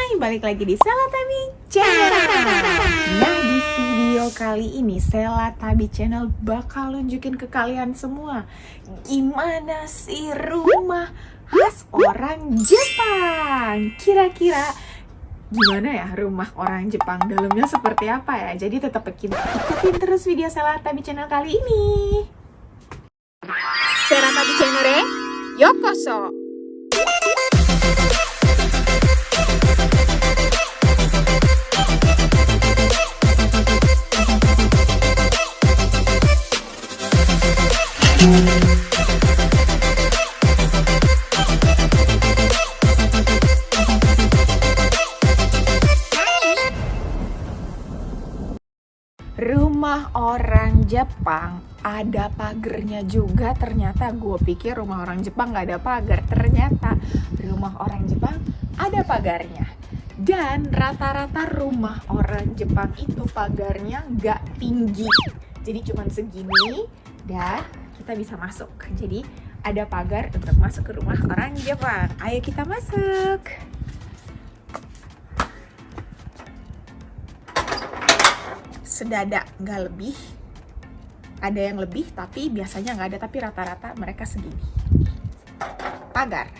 Hai, balik lagi di Selatabi Channel. Nah, di video kali ini Selatabi Channel bakal nunjukin ke kalian semua gimana sih rumah khas orang Jepang. Kira-kira gimana ya rumah orang Jepang, dalamnya seperti apa ya? Jadi tetap ikutin terus video Selatabi Channel kali ini. Selatabi Channel Yokoso. Rumah orang Jepang ada pagernya juga. Ternyata gue pikir rumah orang Jepang gak ada pagar. Ternyata rumah orang Jepang ada pagarnya. Dan rata-rata rumah orang Jepang itu pagarnya gak tinggi. Jadi cuman segini dan kita bisa masuk. Jadi ada pagar untuk masuk ke rumah orang Jepang. Ayo kita masuk. Sedada, nggak lebih. Ada yang lebih tapi biasanya nggak ada, tapi rata-rata mereka segini. Pagar.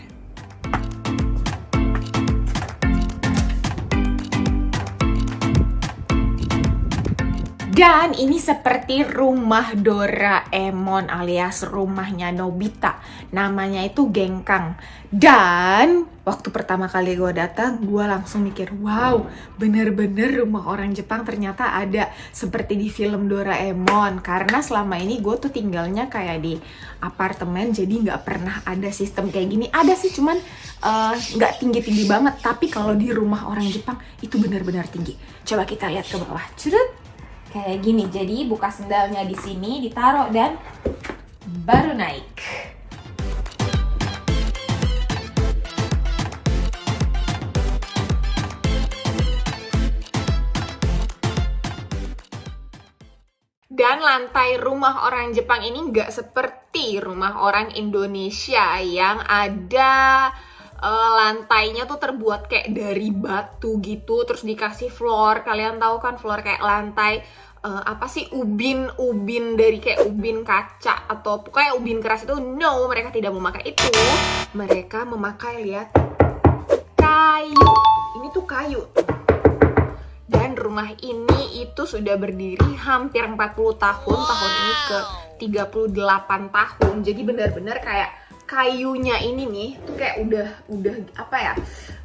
Dan ini seperti rumah Doraemon alias rumahnya Nobita. Namanya itu Gengkang. Dan waktu pertama kali gue datang, gue langsung mikir, wow, bener-bener rumah orang Jepang ternyata ada seperti di film Doraemon. Karena selama ini gue tuh tinggalnya kayak di apartemen, jadi nggak pernah ada sistem kayak gini. Ada sih, cuman nggak tinggi-tinggi banget. Tapi kalau di rumah orang Jepang itu bener-bener tinggi. Coba kita lihat ke bawah. Curut. Kayak gini, jadi buka sendalnya di sini, ditaruh dan baru naik. Dan lantai rumah orang Jepang ini nggak seperti rumah orang Indonesia yang ada lantainya tuh terbuat kayak dari batu gitu, terus dikasih floor. Kalian tahu kan floor kayak lantai apa sih, ubin dari kayak ubin kaca atau pokoknya ubin keras itu. No, mereka tidak memakai itu. Mereka memakai, lihat, kayu. Ini tuh kayu. Dan rumah ini itu sudah berdiri hampir 40 tahun. Tahun ini ke 38 tahun. Jadi benar-benar kayak kayunya ini nih tuh kayak udah apa ya,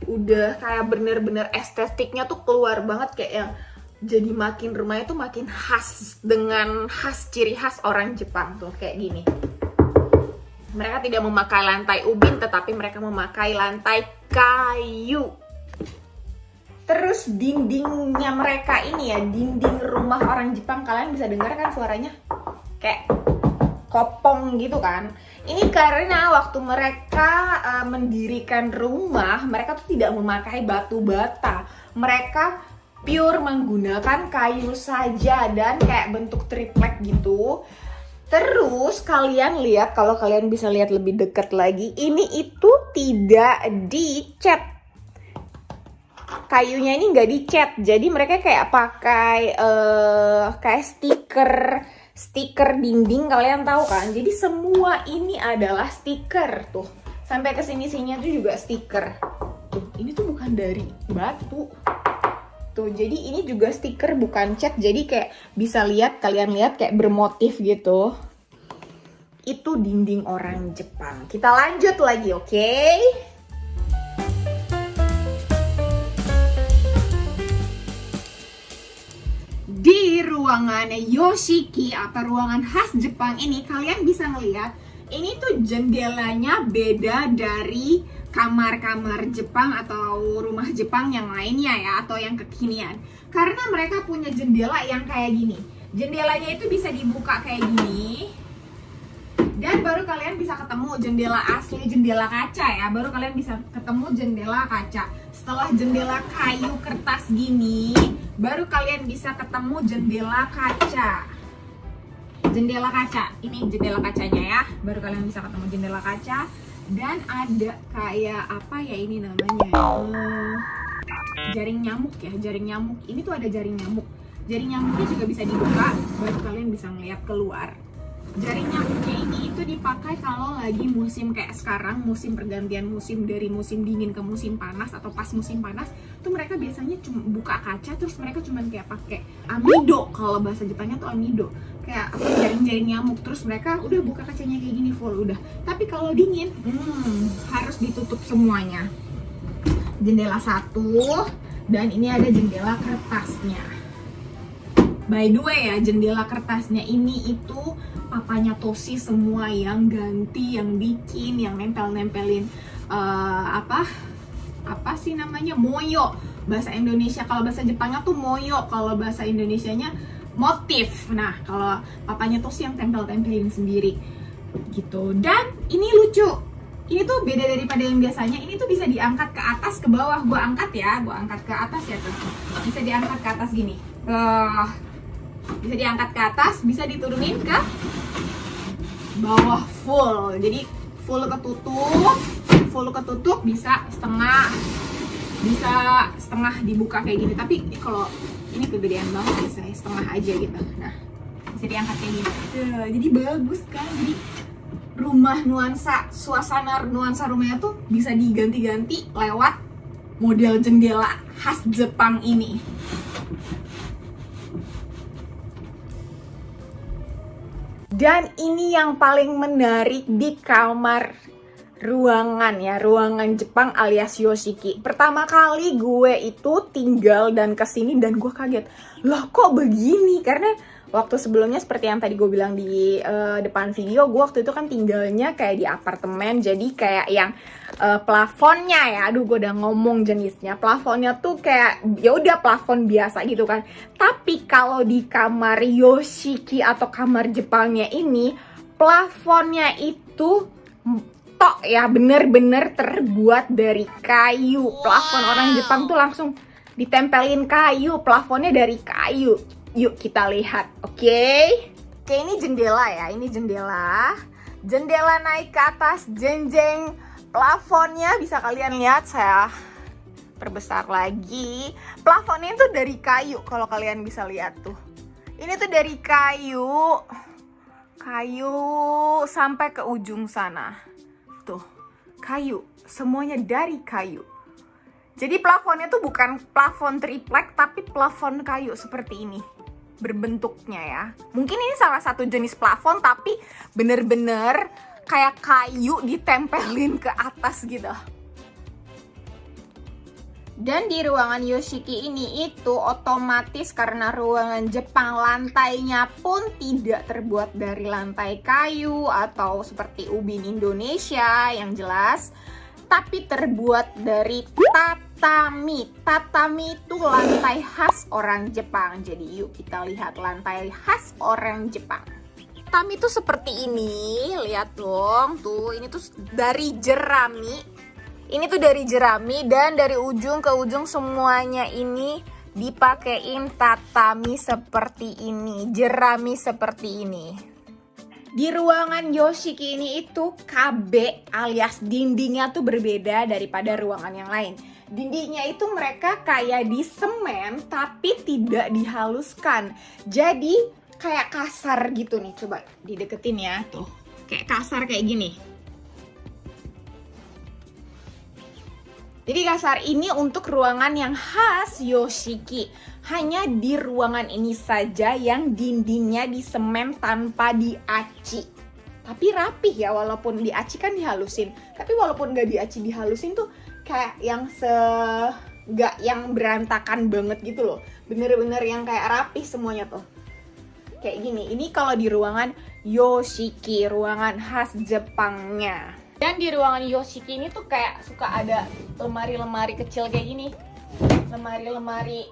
udah kayak bener-bener estetiknya tuh keluar banget, kayak yang jadi makin rumahnya tuh makin khas, dengan khas ciri khas orang Jepang tuh kayak gini. Mereka tidak memakai lantai ubin, tetapi mereka memakai lantai kayu. Terus dindingnya mereka ini ya, dinding rumah orang Jepang, kalian bisa dengar kan suaranya kayak kopong gitu kan. Ini karena waktu mereka mendirikan rumah, mereka tuh tidak memakai batu bata. Mereka pure menggunakan kayu saja dan kayak bentuk triplek gitu. Terus kalian lihat, kalau kalian bisa lihat lebih dekat lagi, ini itu tidak dicat. Kayunya ini nggak dicat. Jadi mereka kayak pakai kayak stiker dinding, kalian tahu kan? Jadi semua ini adalah stiker tuh. Sampai ke sini-sininya tuh juga stiker. Tuh, ini tuh bukan dari batu. Tuh, jadi ini juga stiker bukan cat. Jadi kayak bisa lihat, kalian lihat kayak bermotif gitu. Itu dinding orang Jepang. Kita lanjut lagi, oke? Di ruangan Yoshiki atau ruangan khas Jepang ini, kalian bisa ngeliat ini tuh jendelanya beda dari kamar-kamar Jepang atau rumah Jepang yang lainnya ya, atau yang kekinian. Karena mereka punya jendela yang kayak gini. Jendelanya itu bisa dibuka kayak gini. Dan baru kalian bisa ketemu jendela asli, jendela kaca ya. Baru kalian bisa ketemu jendela kaca. Setelah jendela kayu kertas gini, baru kalian bisa ketemu jendela kaca. Jendela kaca, ini jendela kacanya ya. Baru kalian bisa ketemu jendela kaca. Dan ada kayak apa ya ini namanya, jaring nyamuk ya, jaring nyamuk. Ini tuh ada jaring nyamuk. Jaring nyamuknya juga bisa dibuka, baru kalian bisa ngeliat keluar. Jaring nyamuknya ini itu dipakai kalau lagi musim kayak sekarang, musim pergantian musim dari musim dingin ke musim panas atau pas musim panas, tuh mereka biasanya cuma buka kaca terus mereka cuman kayak pakai amido, kalau bahasa Jepangnya tuh amido, kayak apa, jaring-jaring nyamuk, terus mereka udah buka kacanya kayak gini full udah. Tapi kalau dingin, harus ditutup semuanya. Jendela satu, dan ini ada jendela kertasnya. By the way ya, jendela kertasnya ini itu papanya Toshi semua yang ganti, yang bikin, yang nempel-nempelin apa sih namanya, moyo. Bahasa Indonesia, kalau bahasa Jepangnya tuh moyo, kalau bahasa Indonesianya motif. Nah, kalau papanya Toshi yang tempel-tempelin sendiri gitu. Dan ini lucu. Ini tuh beda daripada yang biasanya. Ini tuh bisa diangkat ke atas, ke bawah. Gua angkat ya, gua angkat ke atas ya tuh. Bisa diangkat ke atas gini. Bisa diangkat ke atas, bisa diturunin ke bawah full. Jadi full ketutup, bisa setengah dibuka kayak gini. Tapi kalau ini kegedean banget, bisa setengah aja gitu. Nah, bisa diangkat kayak gini. Jadi bagus kan. Jadi rumah suasana nuansa rumahnya tuh bisa diganti-ganti lewat model jendela khas Jepang ini. Dan ini yang paling menarik di kamar ruangan ya, ruangan Jepang alias yoshiki. Pertama kali gue itu tinggal dan kesini dan gue kaget, loh kok begini? Karena waktu sebelumnya seperti yang tadi gue bilang di depan video, gue waktu itu kan tinggalnya kayak di apartemen, jadi kayak yang plafonnya ya, aduh gue udah ngomong jenisnya, plafonnya tuh kayak ya udah plafon biasa gitu kan. Tapi kalau di kamar yoshiki atau kamar Jepangnya ini, plafonnya itu tok ya, bener-bener terbuat dari kayu. Plafon orang Jepang tuh langsung ditempelin kayu, plafonnya dari kayu. Yuk kita lihat, oke? Oke, ini jendela ya, ini jendela. Jendela naik ke atas, jenjeng. Plafonnya bisa kalian lihat, saya perbesar lagi. Plafonnya itu dari kayu, kalau kalian bisa lihat tuh. Ini tuh dari kayu. Kayu sampai ke ujung sana. Tuh, kayu. Semuanya dari kayu. Jadi plafonnya tuh bukan plafon triplek, tapi plafon kayu seperti ini berbentuknya ya. Mungkin ini salah satu jenis plafon, tapi bener-bener kayak kayu ditempelin ke atas gitu. Dan di ruangan yoshiki ini itu otomatis karena ruangan Jepang, lantainya pun tidak terbuat dari lantai kayu atau seperti ubin Indonesia yang jelas, tapi terbuat dari tatami. Tatami itu lantai khas orang Jepang. Jadi yuk kita lihat lantai khas orang Jepang. Tatami itu seperti ini, lihat dong. Tuh, ini tuh dari jerami. Ini tuh dari jerami dan dari ujung ke ujung semuanya ini dipakein tatami seperti ini, jerami seperti ini. Di ruangan yoshiki ini itu kabe alias dindingnya tuh berbeda daripada ruangan yang lain. Dindingnya itu mereka kayak di semen tapi tidak dihaluskan. Jadi kayak kasar gitu nih, coba dideketin ya tuh. Kayak kasar kayak gini. Jadi kasar ini untuk ruangan yang khas yoshiki. Hanya di ruangan ini saja yang dindingnya di semen tanpa diaci. Tapi rapih ya, walaupun diaci kan dihalusin. Tapi walaupun nggak diaci dihalusin tuh kayak yang nggak yang berantakan banget gitu loh. Bener-bener yang kayak rapih semuanya tuh. Kayak gini, ini kalau di ruangan yoshiki, ruangan khas Jepangnya. Dan di ruangan yoshiki ini tuh kayak suka ada lemari-lemari kecil kayak gini. Lemari-lemari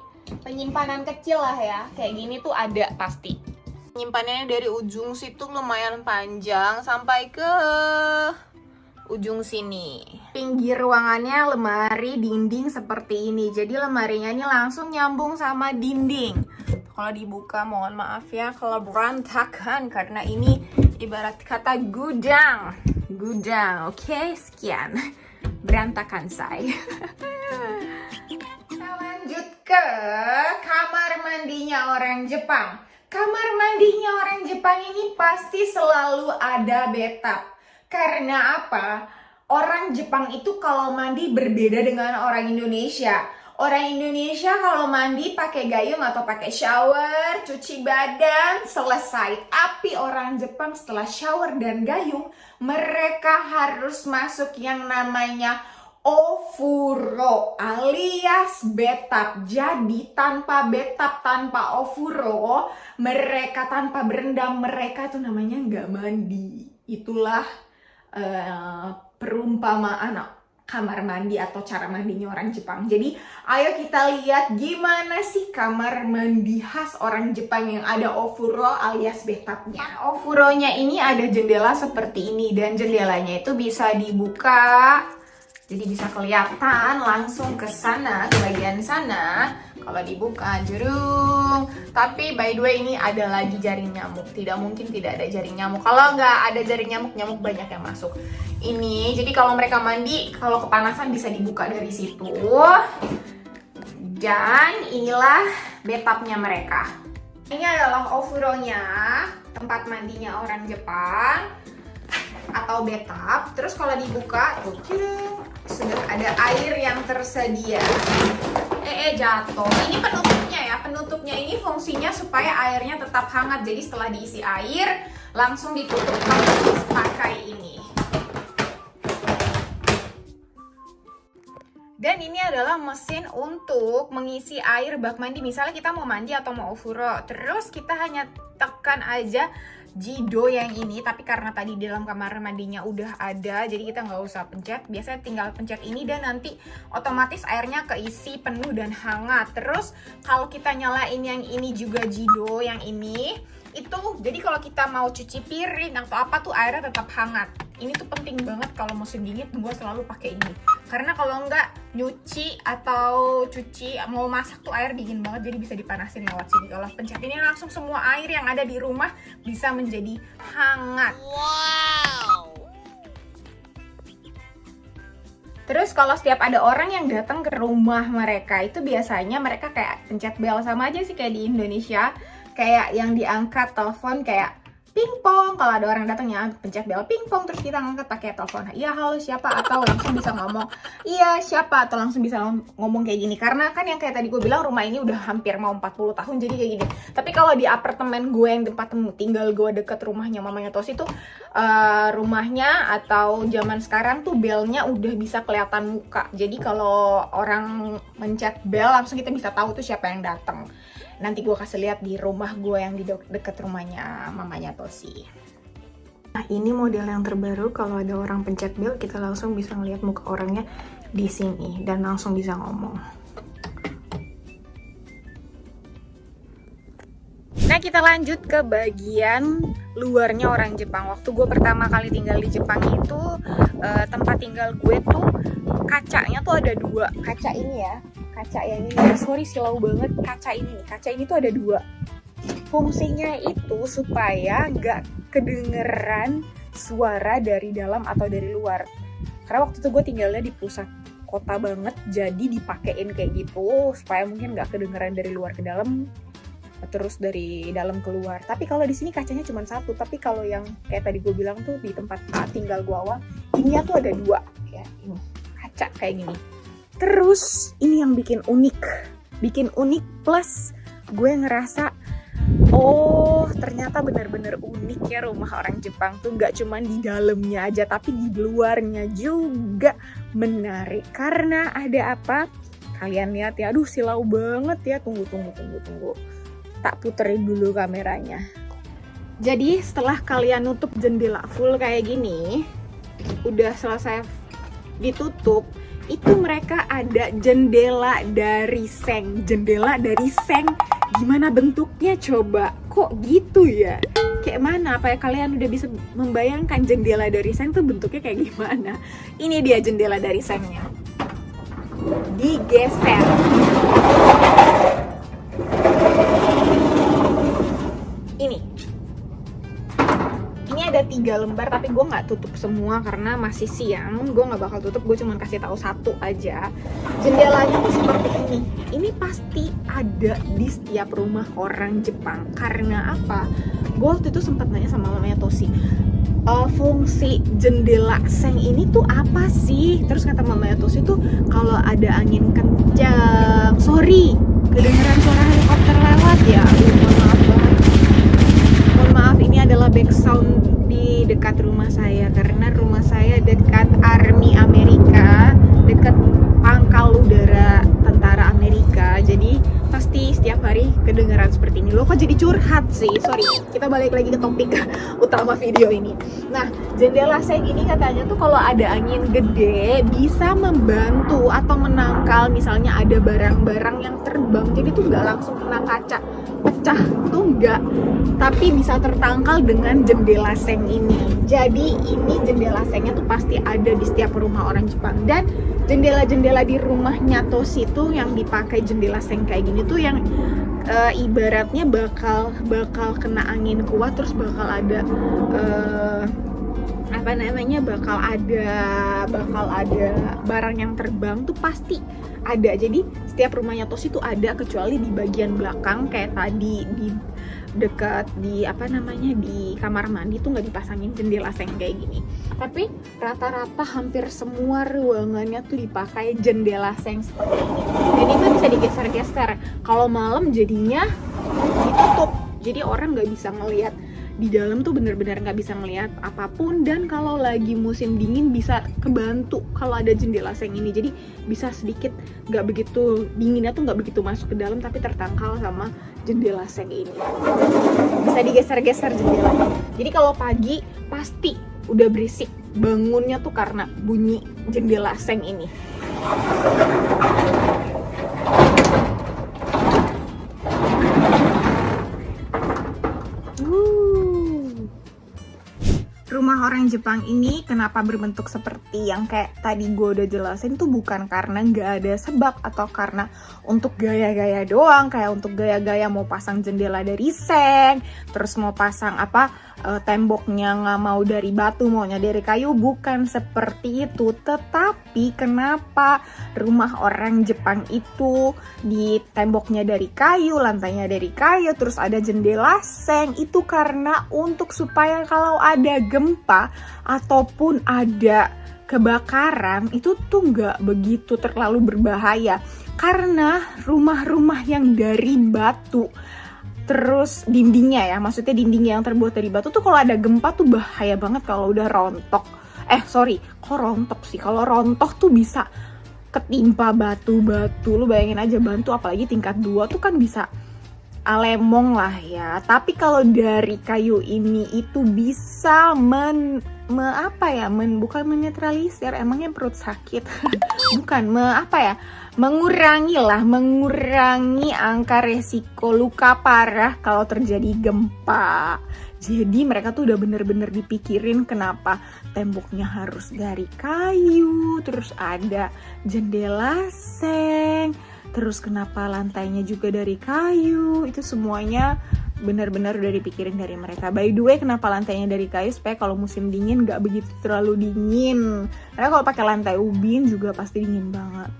penyimpanan kecil lah ya. Kayak gini tuh ada pasti. Penyimpanannya dari ujung situ lumayan panjang sampai ke ujung sini. Pinggir ruangannya lemari dinding seperti ini. Jadi lemarinya ini langsung nyambung sama dinding. Kalau dibuka mohon maaf ya kalau berantakan karena ini ibarat kata gudang. Gudang, oke? Sekian. Berantakan say. Kawan ke kamar mandinya orang Jepang. Kamar mandinya orang Jepang ini pasti selalu ada bathtub. Karena apa? Orang Jepang itu kalau mandi berbeda dengan orang Indonesia. Orang Indonesia kalau mandi pakai gayung atau pakai shower, cuci badan, selesai. Tapi orang Jepang setelah shower dan gayung, mereka harus masuk yang namanya ofuro alias bathtub. Jadi tanpa bathtub, tanpa ofuro, mereka tanpa berendam, mereka tuh namanya nggak mandi. Itulah perumpamaan kamar mandi atau cara mandinya orang Jepang. Jadi ayo kita lihat gimana sih kamar mandi khas orang Jepang yang ada ofuro alias bathtubnya. Ofuronya ini ada jendela seperti ini dan jendelanya itu bisa dibuka. Jadi bisa kelihatan langsung ke sana, ke bagian sana. Kalau dibuka, jerung. Tapi by the way ini ada lagi jaring nyamuk. Tidak mungkin tidak ada jaring nyamuk. Kalau nggak ada jaring nyamuk, nyamuk banyak yang masuk. Ini, jadi kalau mereka mandi, kalau kepanasan bisa dibuka dari situ. Dan inilah bathtubnya mereka. Ini adalah ofuronya, tempat mandinya orang Jepang. Atau bathtub. Terus kalau dibuka, sudah ada air yang tersedia. Jatuh. Ini penutupnya ya. Penutupnya ini fungsinya supaya airnya tetap hangat. Jadi setelah diisi air, langsung ditutup pakai ini. Dan ini adalah mesin untuk mengisi air bak mandi. Misalnya kita mau mandi atau mau ofuro, terus kita hanya tekan aja Jido yang ini, tapi karena tadi di dalam kamar mandinya udah ada, jadi kita nggak usah pencet. Biasanya tinggal pencet ini dan nanti otomatis airnya keisi penuh dan hangat. Terus kalau kita nyalain yang ini juga Jido yang ini, itu jadi kalau kita mau cuci piring atau apa tuh airnya tetap hangat. Ini tuh penting banget kalau musim dingin, gue selalu pakai ini. Karena kalau nggak nyuci atau cuci mau masak tuh air dingin banget, jadi bisa dipanasin lewat sini. Kalau pencet ini langsung semua air yang ada di rumah bisa menjadi hangat. Wow. Terus kalau setiap ada orang yang datang ke rumah mereka, itu biasanya mereka kayak pencet bel, sama aja sih kayak di Indonesia. Kayak yang diangkat telepon kayak pingpong. Kalau ada orang datang ya pencet bel pingpong, terus kita ngangkat pakai telepon. Iya, halo siapa? Atau langsung bisa ngomong iya siapa, atau langsung bisa ngomong kayak gini. Karena kan yang kayak tadi gue bilang, rumah ini udah hampir mau 40 tahun jadi kayak gini. Tapi kalau di apartemen gue yang tempat tinggal gue deket rumahnya mamanya Tosi tuh, rumahnya atau zaman sekarang tuh belnya udah bisa kelihatan muka. Jadi kalau orang mencet bel langsung kita bisa tahu tuh siapa yang datang. Nanti gue kasih lihat di rumah gue yang di deket rumahnya mamanya Tosi. Nah, ini model yang terbaru. Kalau ada orang pencet bel, kita langsung bisa ngeliat muka orangnya di sini dan langsung bisa ngomong. Nah, kita lanjut ke bagian luarnya orang Jepang. Waktu gue pertama kali tinggal di Jepang itu, tempat tinggal gue tuh kacanya tuh ada 2. Kaca ini ya, kaca yang ini, sorry silau banget. Kaca ini tuh ada 2. Fungsinya itu supaya nggak kedengeran suara dari dalam atau dari luar. Karena waktu itu gue tinggalnya di pusat kota banget, jadi dipakein kayak gitu supaya mungkin nggak kedengeran dari luar ke dalam, terus dari dalam keluar. Tapi kalau di sini kacanya cuma 1. Tapi kalau yang kayak tadi gue bilang tuh di tempat tinggal gue awal, ini tuh ada 2 ya, ini kaca kayak gini. Terus ini yang bikin unik plus gue ngerasa, oh ternyata bener-bener unik ya rumah orang Jepang tuh. Gak cuma di dalamnya aja, tapi di luarnya juga menarik. Karena ada apa? Kalian lihat ya, aduh silau banget ya. Tunggu. Tak puterin dulu kameranya. Jadi setelah kalian nutup jendela full kayak gini, udah selesai ditutup, itu mereka ada jendela dari seng. Gimana bentuknya coba? Kok gitu ya? Kayak mana? Apa ya kalian udah bisa membayangkan jendela dari seng tuh bentuknya kayak gimana? Ini dia jendela dari sengnya. Digeser. Ini ada 3 lembar, tapi gue nggak tutup semua karena masih siang. Gue nggak bakal tutup, gue cuma kasih tahu 1 aja. Jendelanya tuh seperti ini. Ini pasti ada di setiap rumah orang Jepang. Karena apa? Gue waktu itu sempat nanya sama mamanya Toshi, fungsi jendela seng ini tuh apa sih? Terus kata mamanya Toshi tuh kalau ada angin kencang, sorry, kedengeran suara helikopter lewat ya. Mohon maaf banget. Mohon maaf, ini adalah background di dekat rumah saya karena rumah saya dekat Army Amerika, dekat pangkal udara tentara Amerika. Jadi pasti setiap hari kedengaran seperti ini. Lo kok jadi curhat sih? Sorry, kita balik lagi ke topik utama video ini. Nah, jendela seng ini katanya tuh kalau ada angin gede bisa membantu atau menangkal misalnya ada barang-barang yang terbang. Jadi tuh nggak langsung kena kaca pecah tuh enggak, tapi bisa tertangkal dengan jendela seng ini. Jadi ini jendela sengnya tuh pasti ada di setiap rumah orang Jepang. Dan jendela-jendela di rumahnya Toshi tuh yang dipakai jendela seng kayak gini tuh yang ibaratnya bakal kena angin kuat, terus bakal ada bakal ada barang yang terbang tuh pasti ada. Jadi setiap rumahnya Toshi tuh ada, kecuali di bagian belakang kayak tadi di dekat di di kamar mandi tuh nggak dipasangin jendela seng kayak gini. Tapi rata-rata hampir semua ruangannya tuh dipakai jendela seng seperti ini. Dan itu bisa digeser-geser. Kalau malam jadinya ditutup, jadi orang nggak bisa ngelihat di dalam tuh, bener-bener nggak bisa ngelihat apapun. Dan kalau lagi musim dingin bisa kebantu kalau ada jendela seng ini, jadi bisa sedikit nggak begitu dinginnya tuh nggak begitu masuk ke dalam, tapi tertangkal sama jendela seng ini. Bisa digeser-geser jendelanya. Jadi kalau pagi pasti udah berisik bangunnya tuh karena bunyi jendela seng ini. Rumah orang Jepang ini kenapa berbentuk seperti yang kayak tadi gue udah jelasin tuh bukan karena nggak ada sebab atau karena untuk gaya-gaya doang, kayak untuk gaya-gaya mau pasang jendela dari seng, terus mau pasang temboknya nggak mau dari batu, maunya dari kayu, bukan seperti itu. Tetapi kenapa rumah orang Jepang itu di temboknya dari kayu, lantainya dari kayu, terus ada jendela seng, itu karena untuk supaya kalau ada gempa ataupun ada kebakaran itu tuh nggak begitu terlalu berbahaya. Karena rumah-rumah yang dari batu, terus dindingnya ya, maksudnya dinding yang terbuat dari batu tuh kalau ada gempa tuh bahaya banget kalau udah rontok. Kalau rontok tuh bisa ketimpa batu-batu. Lu bayangin aja batu apalagi tingkat 2 tuh kan bisa alemong lah ya. Tapi kalau dari kayu ini itu bisa bukan menetralisir, emangnya perut sakit. Bukan, mengurangi angka resiko luka parah kalau terjadi gempa. Jadi mereka tuh udah bener-bener dipikirin kenapa temboknya harus dari kayu, terus ada jendela seng, terus kenapa lantainya juga dari kayu. Itu semuanya benar-benar udah dipikirin dari mereka. By the way, kenapa lantainya dari kayu? Supaya kalau musim dingin gak begitu terlalu dingin. Karena kalau pakai lantai ubin juga pasti dingin banget.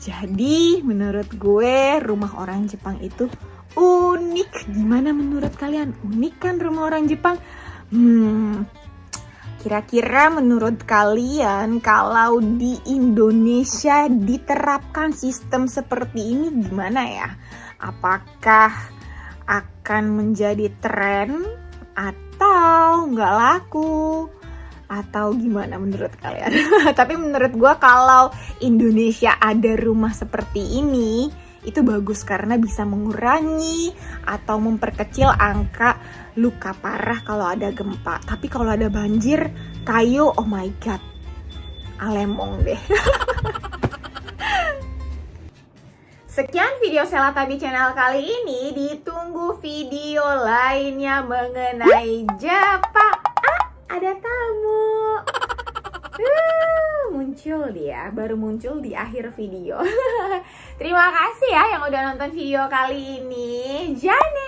Jadi menurut gue rumah orang Jepang itu unik. Gimana menurut kalian? Unik kan rumah orang Jepang? Kira-kira menurut kalian kalau di Indonesia diterapkan sistem seperti ini gimana ya? Apakah akan menjadi tren atau nggak laku? Atau gimana menurut kalian? Tapi menurut gue kalau Indonesia ada rumah seperti ini, itu bagus karena bisa mengurangi atau memperkecil angka luka parah kalau ada gempa. Tapi kalau ada banjir, kayu, oh my god, alemong deh. Sekian video Selatabi Channel kali ini. Ditunggu video lainnya mengenai Jepang. Ada tamu. Muncul dia, baru muncul di akhir video. Terima kasih ya yang udah nonton video kali ini. Jane.